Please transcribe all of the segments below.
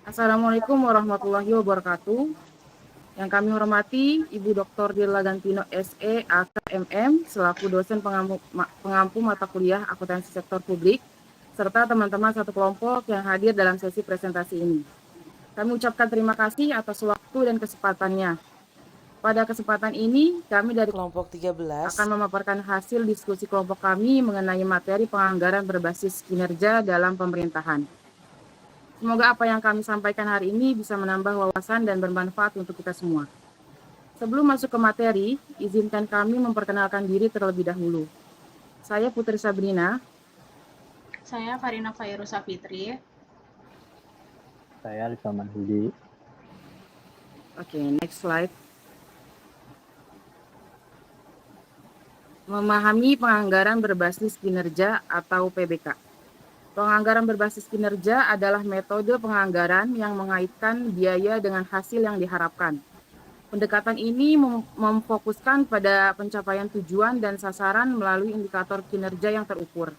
Assalamualaikum warahmatullahi wabarakatuh. Yang kami hormati Ibu Dr. Dila Gantino SE AKMM selaku dosen pengampu mata kuliah akuntansi sektor publik serta teman-teman satu kelompok yang hadir dalam sesi presentasi ini. Kami ucapkan terima kasih atas waktu dan kesempatannya. Pada kesempatan ini, kami dari Kelompok 13 akan memaparkan hasil diskusi kelompok kami mengenai materi penganggaran berbasis kinerja dalam pemerintahan. Semoga apa yang kami sampaikan hari ini bisa menambah wawasan dan bermanfaat untuk kita semua. Sebelum masuk ke materi, izinkan kami memperkenalkan diri terlebih dahulu. Saya Putri Sabrina. Saya Farina Fairusa Fitri. Saya Rizal Manhudi. Oke, next slide. Memahami penganggaran berbasis kinerja atau PBK. Penganggaran berbasis kinerja adalah metode penganggaran yang mengaitkan biaya dengan hasil yang diharapkan. Pendekatan ini memfokuskan pada pencapaian tujuan dan sasaran melalui indikator kinerja yang terukur.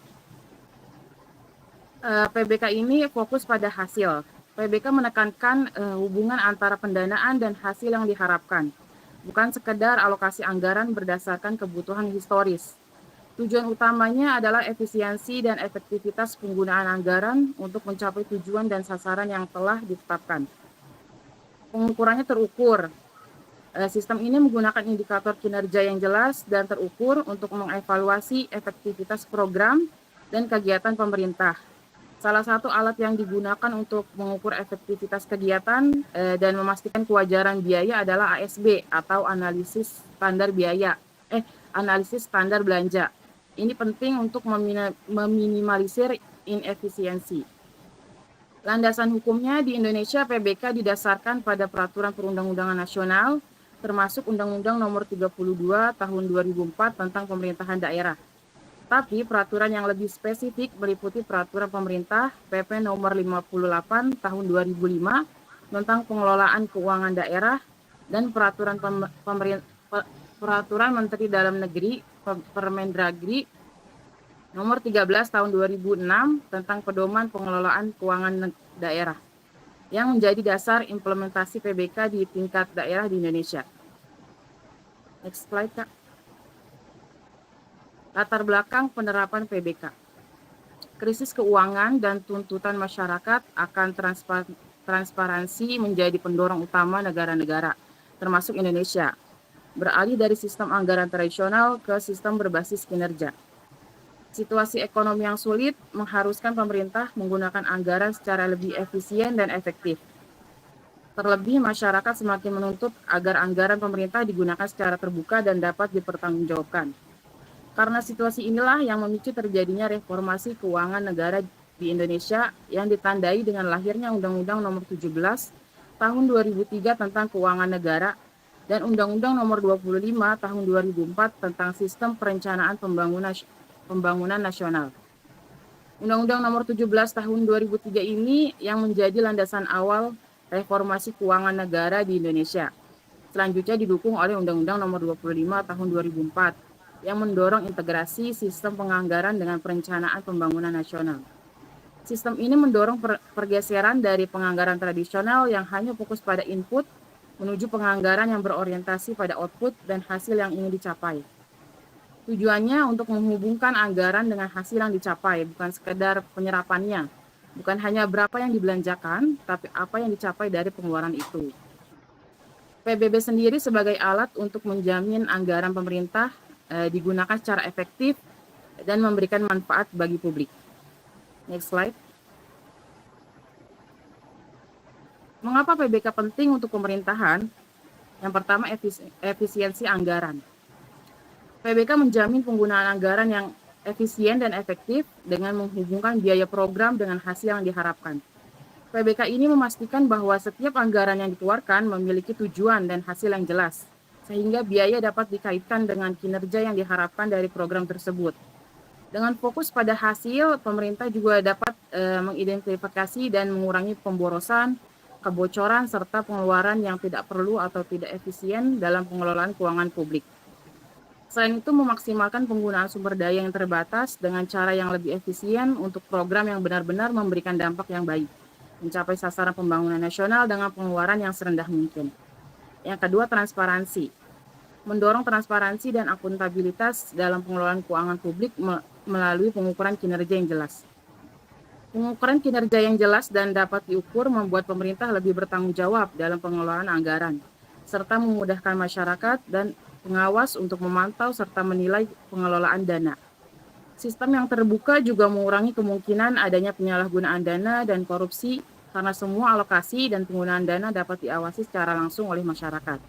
PBK ini fokus pada hasil. PBK menekankan hubungan antara pendanaan dan hasil yang diharapkan, bukan sekedar alokasi anggaran berdasarkan kebutuhan historis. Tujuan utamanya adalah efisiensi dan efektivitas penggunaan anggaran untuk mencapai tujuan dan sasaran yang telah ditetapkan. Pengukurannya terukur. Sistem ini menggunakan indikator kinerja yang jelas dan terukur untuk mengevaluasi efektivitas program dan kegiatan pemerintah. Salah satu alat yang digunakan untuk mengukur efektivitas kegiatan dan memastikan kewajaran biaya adalah ASB atau analisis standar analisis standar belanja. Ini penting untuk meminimalisir inefisiensi. Landasan hukumnya di Indonesia PBK didasarkan pada peraturan perundang-undangan nasional, termasuk Undang-Undang Nomor 32 Tahun 2004 tentang pemerintahan daerah. Tapi peraturan yang lebih spesifik meliputi peraturan pemerintah PP Nomor 58 Tahun 2005 tentang pengelolaan keuangan daerah dan peraturan Menteri Dalam Negeri Permendagri Nomor 13 Tahun 2006 tentang pedoman pengelolaan keuangan daerah yang menjadi dasar implementasi PBK di tingkat daerah di Indonesia. Next slide, Kak. Latar belakang penerapan PBK. Krisis keuangan dan tuntutan masyarakat akan transparansi menjadi pendorong utama negara-negara, termasuk Indonesia, beralih dari sistem anggaran tradisional ke sistem berbasis kinerja. Situasi ekonomi yang sulit mengharuskan pemerintah menggunakan anggaran secara lebih efisien dan efektif. Terlebih, masyarakat semakin menuntut agar anggaran pemerintah digunakan secara terbuka dan dapat dipertanggungjawabkan. Karena situasi inilah yang memicu terjadinya reformasi keuangan negara di Indonesia yang ditandai dengan lahirnya Undang-Undang Nomor 17 Tahun 2003 tentang Keuangan Negara dan Undang-Undang Nomor 25 Tahun 2004 tentang Sistem Perencanaan Pembangunan Nasional. Undang-Undang Nomor 17 Tahun 2003 ini yang menjadi landasan awal reformasi keuangan negara di Indonesia. Selanjutnya didukung oleh Undang-Undang Nomor 25 Tahun 2004 yang mendorong integrasi sistem penganggaran dengan perencanaan pembangunan nasional. Sistem ini mendorong pergeseran dari penganggaran tradisional yang hanya fokus pada input menuju penganggaran yang berorientasi pada output dan hasil yang ingin dicapai. Tujuannya untuk menghubungkan anggaran dengan hasil yang dicapai, bukan sekedar penyerapannya. Bukan hanya berapa yang dibelanjakan, tapi apa yang dicapai dari pengeluaran itu. PBB sendiri sebagai alat untuk menjamin anggaran pemerintah digunakan secara efektif dan memberikan manfaat bagi publik. Next slide. Mengapa PBK penting untuk pemerintahan? Yang pertama, efisiensi anggaran. PBK menjamin penggunaan anggaran yang efisien dan efektif dengan menghubungkan biaya program dengan hasil yang diharapkan. PBK ini memastikan bahwa setiap anggaran yang dikeluarkan memiliki tujuan dan hasil yang jelas, sehingga biaya dapat dikaitkan dengan kinerja yang diharapkan dari program tersebut. Dengan fokus pada hasil, pemerintah juga dapat mengidentifikasi dan mengurangi pemborosan, kebocoran, serta pengeluaran yang tidak perlu atau tidak efisien dalam pengelolaan keuangan publik. Selain itu, memaksimalkan penggunaan sumber daya yang terbatas dengan cara yang lebih efisien untuk program yang benar-benar memberikan dampak yang baik. mencapai sasaran pembangunan nasional dengan pengeluaran yang serendah mungkin. Yang kedua, transparansi. Mendorong transparansi dan akuntabilitas dalam pengelolaan keuangan publik melalui pengukuran kinerja yang jelas. Pengukuran kinerja yang jelas dan dapat diukur membuat pemerintah lebih bertanggung jawab dalam pengelolaan anggaran, serta memudahkan masyarakat dan pengawas untuk memantau serta menilai pengelolaan dana. Sistem yang terbuka juga mengurangi kemungkinan adanya penyalahgunaan dana dan korupsi karena semua alokasi dan penggunaan dana dapat diawasi secara langsung oleh masyarakat.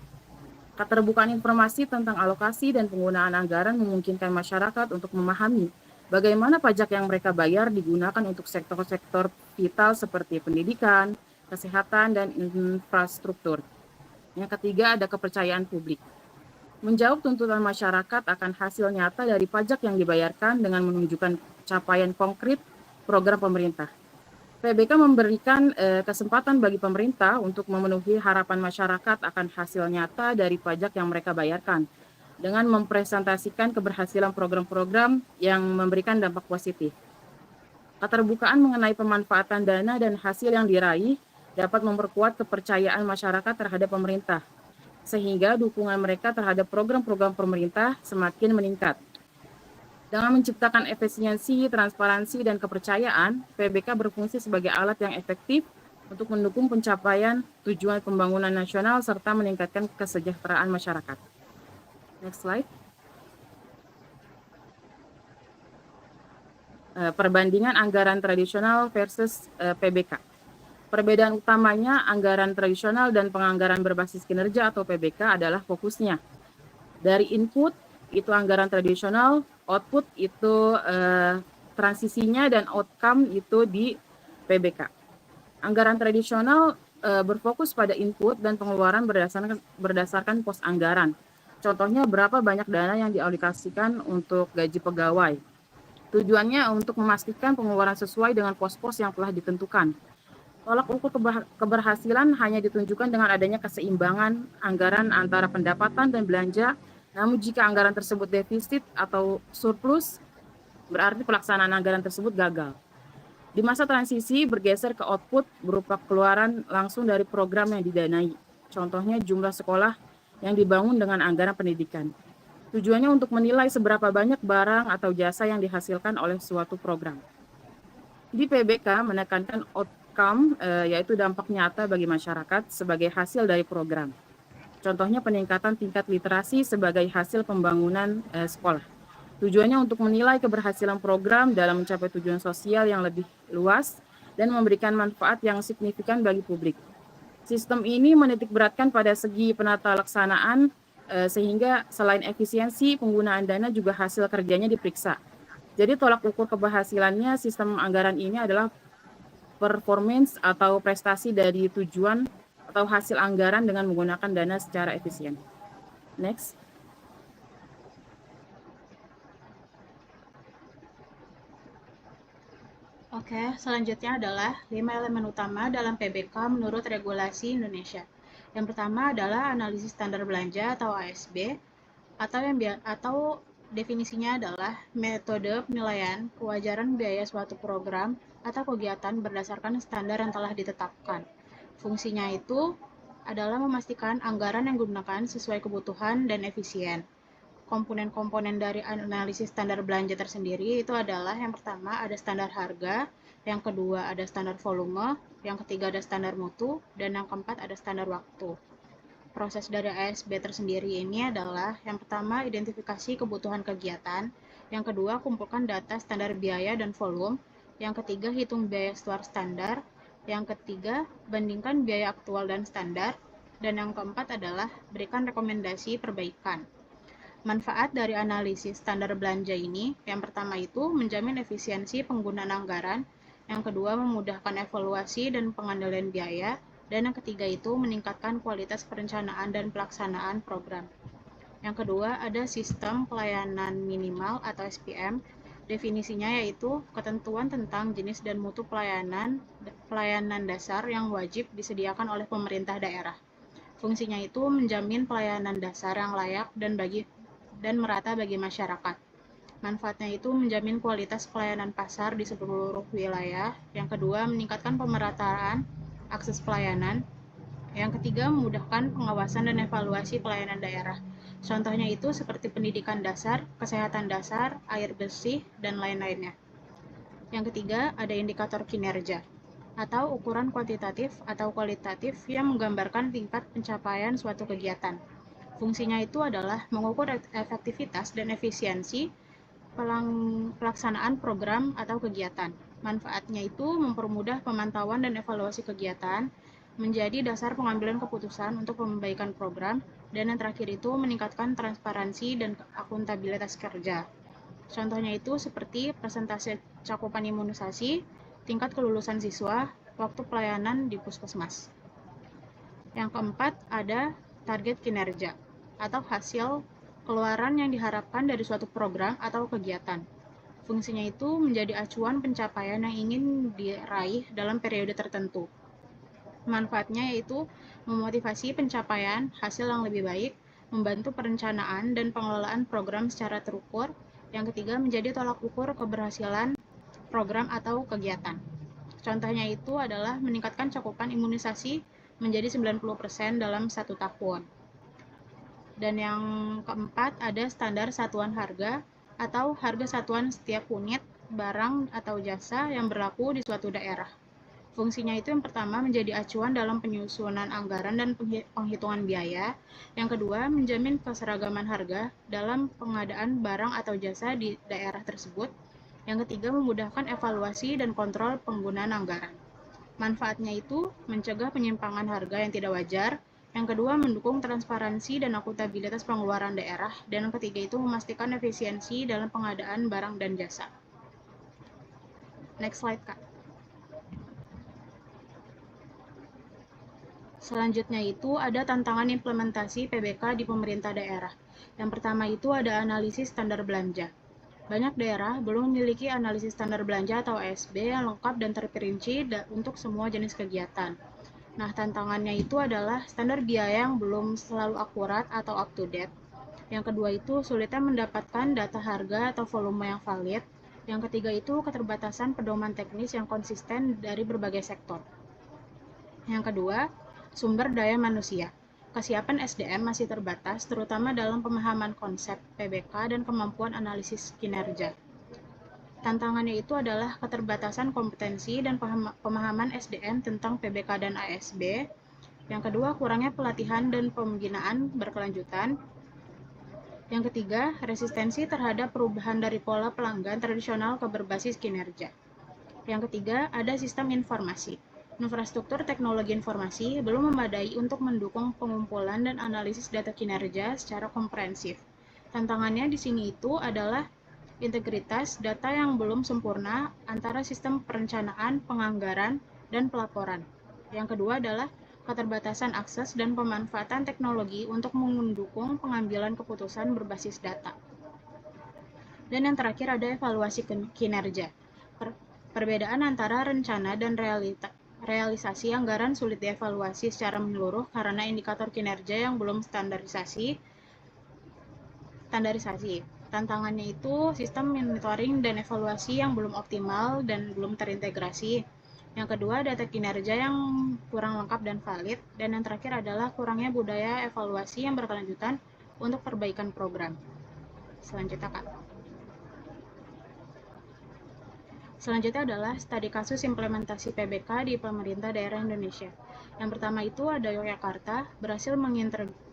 Keterbukaan informasi tentang alokasi dan penggunaan anggaran memungkinkan masyarakat untuk memahami bagaimana pajak yang mereka bayar digunakan untuk sektor-sektor vital seperti pendidikan, kesehatan, dan infrastruktur. Yang ketiga, ada kepercayaan publik. Menjawab tuntutan masyarakat akan hasil nyata dari pajak yang dibayarkan dengan menunjukkan capaian konkret program pemerintah. PBK memberikan kesempatan bagi pemerintah untuk memenuhi harapan masyarakat akan hasil nyata dari pajak yang mereka bayarkan dengan mempresentasikan keberhasilan program-program yang memberikan dampak positif. Keterbukaan mengenai pemanfaatan dana dan hasil yang diraih dapat memperkuat kepercayaan masyarakat terhadap pemerintah, sehingga dukungan mereka terhadap program-program pemerintah semakin meningkat. Dengan menciptakan efisiensi, transparansi, dan kepercayaan, PBK berfungsi sebagai alat yang efektif untuk mendukung pencapaian tujuan pembangunan nasional serta meningkatkan kesejahteraan masyarakat. Next slide. Perbandingan anggaran tradisional versus PBK. Perbedaan utamanya anggaran tradisional dan penganggaran berbasis kinerja atau PBK adalah fokusnya. Dari input itu anggaran tradisional, output itu transisinya, dan outcome itu di PBK. Anggaran tradisional berfokus pada input dan pengeluaran berdasarkan pos anggaran. Contohnya berapa banyak dana yang dialokasikan untuk gaji pegawai. Tujuannya untuk memastikan pengeluaran sesuai dengan pos-pos yang telah ditentukan. Tolak ukur keberhasilan hanya ditunjukkan dengan adanya keseimbangan anggaran antara pendapatan dan belanja. Namun jika anggaran tersebut defisit atau surplus, berarti pelaksanaan anggaran tersebut gagal. Di masa transisi bergeser ke output berupa keluaran langsung dari program yang didanai. Contohnya jumlah sekolah yang dibangun dengan anggaran pendidikan. Tujuannya untuk menilai seberapa banyak barang atau jasa yang dihasilkan oleh suatu program. Di PBK menekankan outcome, yaitu dampak nyata bagi masyarakat sebagai hasil dari program. Contohnya peningkatan tingkat literasi sebagai hasil pembangunan sekolah. Tujuannya untuk menilai keberhasilan program dalam mencapai tujuan sosial yang lebih luas dan memberikan manfaat yang signifikan bagi publik. Sistem ini menitikberatkan pada segi penata laksanaan, sehingga selain efisiensi, penggunaan dana juga hasil kerjanya diperiksa. Jadi tolak ukur keberhasilannya sistem anggaran ini adalah performance atau prestasi dari tujuan atau hasil anggaran dengan menggunakan dana secara efisien. Next. Oke, selanjutnya adalah 5 elemen utama dalam PBK menurut regulasi Indonesia. Yang pertama adalah analisis standar belanja atau ASB, atau definisinya adalah metode penilaian kewajaran biaya suatu program atau kegiatan berdasarkan standar yang telah ditetapkan. Fungsinya itu adalah memastikan anggaran yang digunakan sesuai kebutuhan dan efisien. Komponen-komponen dari analisis standar belanja tersendiri itu adalah yang pertama ada standar harga, yang kedua ada standar volume, yang ketiga ada standar mutu, dan yang keempat ada standar waktu. Proses dari ASB tersendiri ini adalah yang pertama identifikasi kebutuhan kegiatan, yang kedua kumpulkan data standar biaya dan volume, yang ketiga hitung biaya keluar standar, yang ketiga bandingkan biaya aktual dan standar, dan yang keempat adalah berikan rekomendasi perbaikan. Manfaat dari analisis standar belanja ini, yang pertama itu menjamin efisiensi penggunaan anggaran, yang kedua memudahkan evaluasi dan pengendalian biaya, dan yang ketiga itu meningkatkan kualitas perencanaan dan pelaksanaan program. Yang kedua ada sistem pelayanan minimal atau SPM. Definisinya yaitu ketentuan tentang jenis dan mutu pelayanan dasar yang wajib disediakan oleh pemerintah daerah. Fungsinya itu menjamin pelayanan dasar yang layak dan merata bagi masyarakat. Manfaatnya itu menjamin kualitas pelayanan pasar di seluruh wilayah. Yang kedua, meningkatkan pemerataan akses pelayanan. Yang ketiga, memudahkan pengawasan dan evaluasi pelayanan daerah. Contohnya itu seperti pendidikan dasar, kesehatan dasar, air bersih, dan lain-lainnya. Yang ketiga, ada indikator kinerja atau ukuran kuantitatif atau kualitatif yang menggambarkan tingkat pencapaian suatu kegiatan. Fungsinya itu adalah mengukur efektivitas dan efisiensi pelaksanaan program atau kegiatan. Manfaatnya itu mempermudah pemantauan dan evaluasi kegiatan, menjadi dasar pengambilan keputusan untuk perbaikan program, dan yang terakhir itu meningkatkan transparansi dan akuntabilitas kerja. Contohnya itu seperti presentasi cakupan imunisasi, tingkat kelulusan siswa, waktu pelayanan di puskesmas. Yang keempat, ada target kinerja atau hasil keluaran yang diharapkan dari suatu program atau kegiatan. Fungsinya itu menjadi acuan pencapaian yang ingin diraih dalam periode tertentu. Manfaatnya yaitu memotivasi pencapaian hasil yang lebih baik, membantu perencanaan dan pengelolaan program secara terukur. Yang ketiga, menjadi tolak ukur keberhasilan program atau kegiatan. Contohnya itu adalah meningkatkan cakupan imunisasi menjadi 90% dalam 1 tahun. Dan yang keempat, ada standar satuan harga atau harga satuan setiap unit barang atau jasa yang berlaku di suatu daerah. Fungsinya itu yang pertama menjadi acuan dalam penyusunan anggaran dan penghitungan biaya. Yang kedua, menjamin keseragaman harga dalam pengadaan barang atau jasa di daerah tersebut. Yang ketiga, memudahkan evaluasi dan kontrol penggunaan anggaran. Manfaatnya itu mencegah penyimpangan harga yang tidak wajar. Yang kedua, mendukung transparansi dan akuntabilitas pengeluaran daerah. Dan yang ketiga itu memastikan efisiensi dalam pengadaan barang dan jasa. Next slide, Kak. Selanjutnya itu ada tantangan implementasi PBK di pemerintah daerah. Yang pertama itu ada analisis standar belanja. Banyak daerah belum memiliki analisis standar belanja atau ASB yang lengkap dan terperinci untuk semua jenis kegiatan. Nah, tantangannya itu adalah standar biaya yang belum selalu akurat atau up to date. Yang kedua itu sulitnya mendapatkan data harga atau volume yang valid. Yang ketiga itu keterbatasan pedoman teknis yang konsisten dari berbagai sektor. Yang kedua, sumber daya manusia. Kesiapan SDM masih terbatas, terutama dalam pemahaman konsep PBK dan kemampuan analisis kinerja. Tantangannya itu adalah keterbatasan kompetensi dan pemahaman SDM tentang PBK dan ASB. Yang kedua, kurangnya pelatihan dan pembinaan berkelanjutan. Yang ketiga, resistensi terhadap perubahan dari pola pelanggan tradisional ke berbasis kinerja. Yang ketiga, ada sistem informasi. Infrastruktur teknologi informasi belum memadai untuk mendukung pengumpulan dan analisis data kinerja secara komprehensif. Tantangannya di sini itu adalah integritas data yang belum sempurna antara sistem perencanaan, penganggaran, dan pelaporan. Yang kedua adalah keterbatasan akses dan pemanfaatan teknologi untuk mendukung pengambilan keputusan berbasis data. Dan yang terakhir ada evaluasi kinerja. Perbedaan antara rencana dan realisasi anggaran sulit dievaluasi secara menyeluruh karena indikator kinerja yang belum standarisasi. Tantangannya itu sistem monitoring dan evaluasi yang belum optimal dan belum terintegrasi. Yang kedua, data kinerja yang kurang lengkap dan valid. Dan yang terakhir adalah kurangnya budaya evaluasi yang berkelanjutan untuk perbaikan program. Selanjutnya, Kak. Selanjutnya adalah studi kasus implementasi PBK di pemerintah daerah Indonesia. Yang pertama itu ada Yogyakarta, berhasil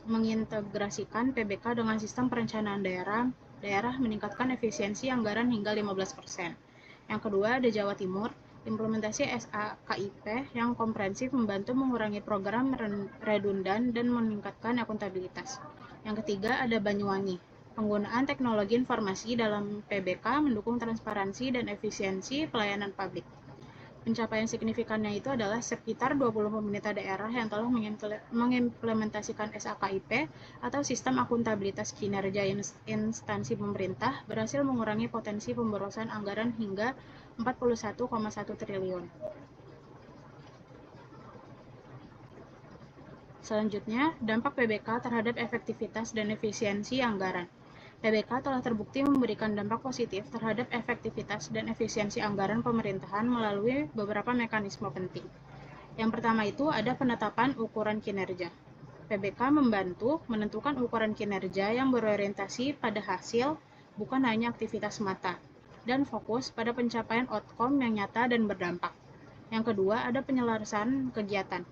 mengintegrasikan PBK dengan sistem perencanaan daerah meningkatkan efisiensi anggaran hingga 15%. Yang kedua ada Jawa Timur, implementasi SAKIP yang komprehensif membantu mengurangi program redundan dan meningkatkan akuntabilitas. Yang ketiga ada Banyuwangi, penggunaan teknologi informasi dalam PBK mendukung transparansi dan efisiensi pelayanan publik. Pencapaian signifikannya itu adalah sekitar 20 pemerintah daerah yang telah mengimplementasikan SAKIP atau Sistem Akuntabilitas Kinerja Instansi Pemerintah berhasil mengurangi potensi pemborosan anggaran hingga 41,1 triliun. Selanjutnya, dampak PBK terhadap efektivitas dan efisiensi anggaran. PBK telah terbukti memberikan dampak positif terhadap efektivitas dan efisiensi anggaran pemerintahan melalui beberapa mekanisme penting. Yang pertama itu ada penetapan ukuran kinerja. PBK membantu menentukan ukuran kinerja yang berorientasi pada hasil, bukan hanya aktivitas semata, dan fokus pada pencapaian outcome yang nyata dan berdampak. Yang kedua, ada penyelesaian kegiatan.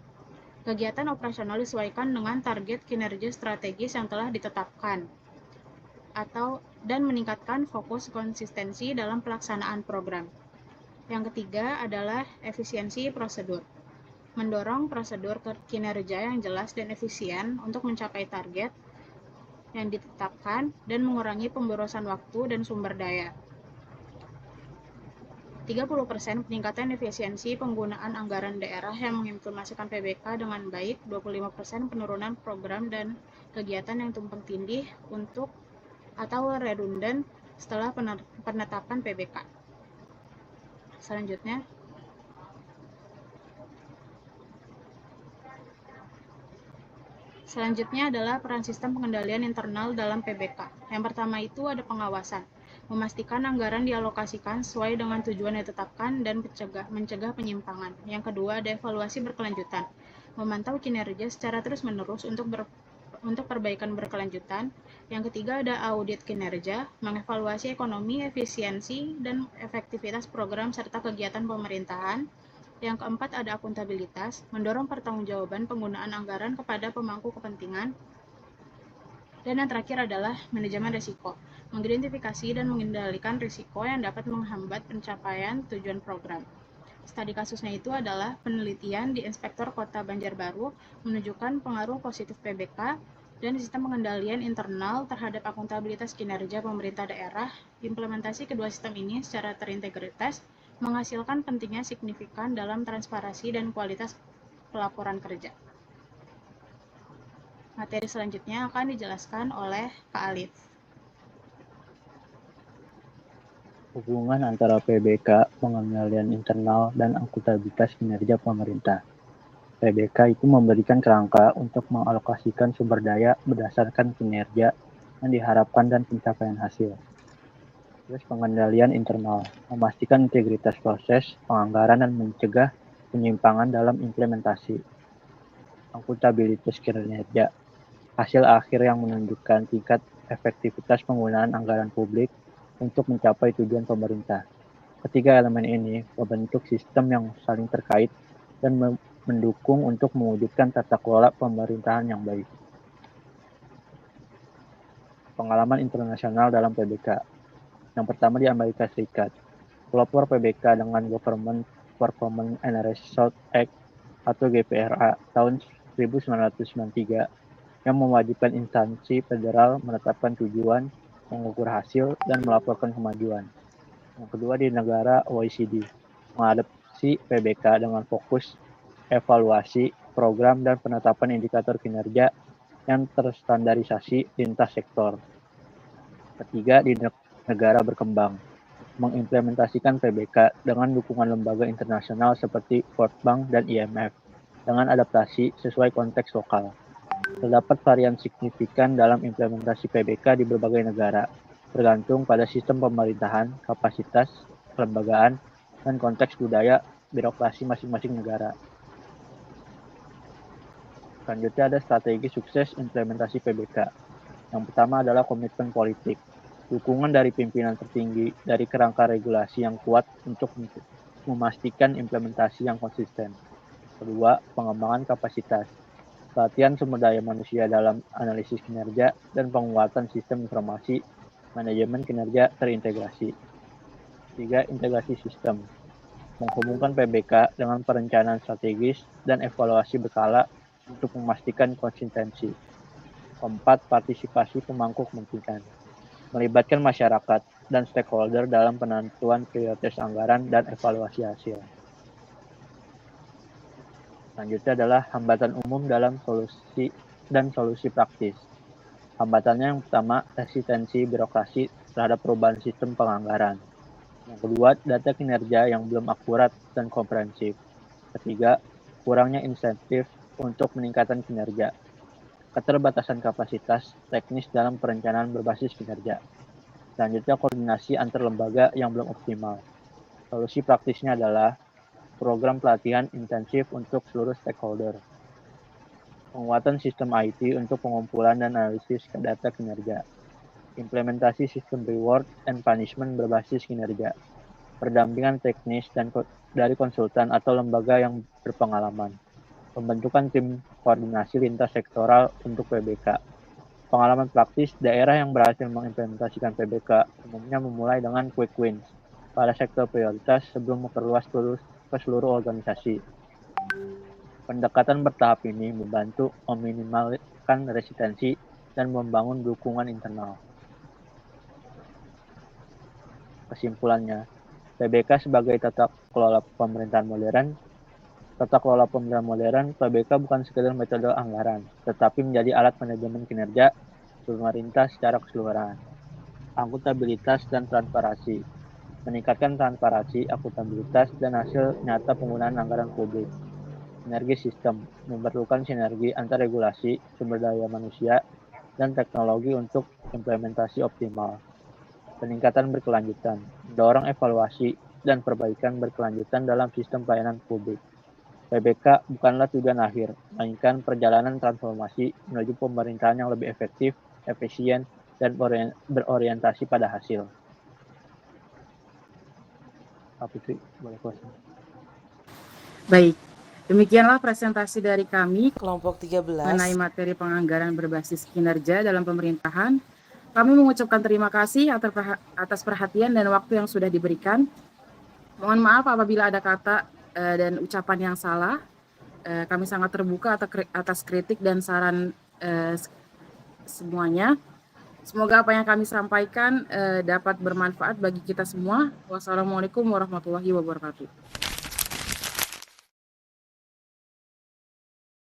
Kegiatan operasional disesuaikan dengan target kinerja strategis yang telah ditetapkan dan meningkatkan fokus konsistensi dalam pelaksanaan program. Yang ketiga adalah efisiensi prosedur. Mendorong prosedur kinerja yang jelas dan efisien untuk mencapai target yang ditetapkan dan mengurangi pemborosan waktu dan sumber daya. 30% peningkatan efisiensi penggunaan anggaran daerah yang mengimplementasikan PBK dengan baik, 25% penurunan program dan kegiatan yang tumpang tindih untuk atau redundant setelah penetapan PBK. Selanjutnya adalah peran sistem pengendalian internal dalam PBK. Yang pertama itu ada pengawasan. Memastikan anggaran dialokasikan sesuai dengan tujuan yang ditetapkan dan mencegah penyimpangan. Yang kedua ada evaluasi berkelanjutan. Memantau kinerja secara terus-menerus untuk perbaikan berkelanjutan. Yang ketiga ada audit kinerja, mengevaluasi ekonomi, efisiensi, dan efektivitas program serta kegiatan pemerintahan. Yang keempat ada akuntabilitas, mendorong pertanggungjawaban penggunaan anggaran kepada pemangku kepentingan. Dan yang terakhir adalah manajemen risiko, mengidentifikasi dan mengendalikan risiko yang dapat menghambat pencapaian tujuan program. Studi kasusnya itu adalah penelitian di Inspektor Kota Banjarbaru menunjukkan pengaruh positif PBK dan sistem pengendalian internal terhadap akuntabilitas kinerja pemerintah daerah. Implementasi kedua sistem ini secara terintegritas menghasilkan pentingnya signifikan dalam transparansi dan kualitas pelaporan kerja. Materi selanjutnya akan dijelaskan oleh Kak Alif. Hubungan antara PBK, pengendalian internal, dan akuntabilitas kinerja pemerintah. PBK itu memberikan kerangka untuk mengalokasikan sumber daya berdasarkan kinerja yang diharapkan dan pencapaian hasil. Terus pengendalian internal, memastikan integritas proses penganggaran dan mencegah penyimpangan dalam implementasi. Akuntabilitas kinerja, hasil akhir yang menunjukkan tingkat efektivitas penggunaan anggaran publik untuk mencapai tujuan pemerintah. Ketiga elemen ini membentuk sistem yang saling terkait dan mendukung untuk mewujudkan tata kelola pemerintahan yang baik. Pengalaman internasional dalam PBK. Yang pertama di Amerika Serikat. Pelopor PBK dengan Government Performance and Results Act atau GPRA tahun 1993 yang mewajibkan instansi federal menetapkan tujuan, mengukur hasil, dan melaporkan kemajuan. Yang kedua di negara OECD, mengadopsi PBK dengan fokus evaluasi program dan penetapan indikator kinerja yang terstandarisasi lintas sektor. Ketiga di negara berkembang, mengimplementasikan PBK dengan dukungan lembaga internasional seperti World Bank dan IMF dengan adaptasi sesuai konteks lokal. Terdapat varian signifikan dalam implementasi PBK di berbagai negara, tergantung pada sistem pemerintahan, kapasitas, kelembagaan, dan konteks budaya birokrasi masing-masing negara. Selanjutnya ada strategi sukses implementasi PBK. Yang pertama adalah komitmen politik. Dukungan dari pimpinan tertinggi dari kerangka regulasi yang kuat untuk memastikan implementasi yang konsisten. Kedua, pengembangan kapasitas. Pelatihan sumber daya manusia dalam analisis kinerja dan penguatan sistem informasi manajemen kinerja terintegrasi. Tiga, integrasi sistem. Menghubungkan PBK dengan perencanaan strategis dan evaluasi berkala untuk memastikan konsistensi. Keempat, partisipasi pemangku kepentingan. Melibatkan masyarakat dan stakeholder dalam penentuan prioritas anggaran dan evaluasi hasil. Selanjutnya adalah hambatan umum dalam solusi praktis. Hambatannya yang pertama, resistensi birokrasi terhadap perubahan sistem penganggaran. Yang kedua, data kinerja yang belum akurat dan komprehensif. Ketiga, kurangnya insentif untuk meningkatkan kinerja. keterbatasan kapasitas teknis dalam perencanaan berbasis kinerja. Selanjutnya, koordinasi antar lembaga yang belum optimal. Solusi praktisnya adalah program pelatihan intensif untuk seluruh stakeholder, penguatan sistem IT untuk pengumpulan dan analisis data kinerja, implementasi sistem reward and punishment berbasis kinerja, pendampingan teknis dari konsultan atau lembaga yang berpengalaman, pembentukan tim koordinasi lintas sektoral untuk PBK. Pengalaman praktis, daerah yang berhasil mengimplementasikan PBK umumnya memulai dengan quick wins pada sektor prioritas sebelum memperluas ke seluruh organisasi. Pendekatan bertahap ini membantu meminimalkan resistensi dan membangun dukungan internal. Kesimpulannya, PBK sebagai tata kelola pemerintahan modern, PBK bukan sekedar metode anggaran, tetapi menjadi alat manajemen kinerja pemerintah secara keseluruhan. Akuntabilitas dan transparansi. Meningkatkan transparansi, akuntabilitas, dan hasil nyata penggunaan anggaran publik. Sinergi sistem. Memerlukan sinergi antar regulasi, sumber daya manusia, dan teknologi untuk implementasi optimal. Peningkatan berkelanjutan. Mendorong evaluasi dan perbaikan berkelanjutan dalam sistem pelayanan publik. PBK bukanlah tujuan akhir, melainkan perjalanan transformasi menuju pemerintahan yang lebih efektif, efisien, dan berorientasi pada hasil. Pak Putri, boleh closing. Baik, demikianlah presentasi dari kami Kelompok 13. mengenai materi penganggaran berbasis kinerja dalam pemerintahan. Kami mengucapkan terima kasih atas perhatian dan waktu yang sudah diberikan. Mohon maaf apabila ada kata dan ucapan yang salah. Kami sangat terbuka atas kritik dan saran semuanya. Semoga apa yang kami sampaikan dapat bermanfaat bagi kita semua. Wassalamualaikum warahmatullahi wabarakatuh.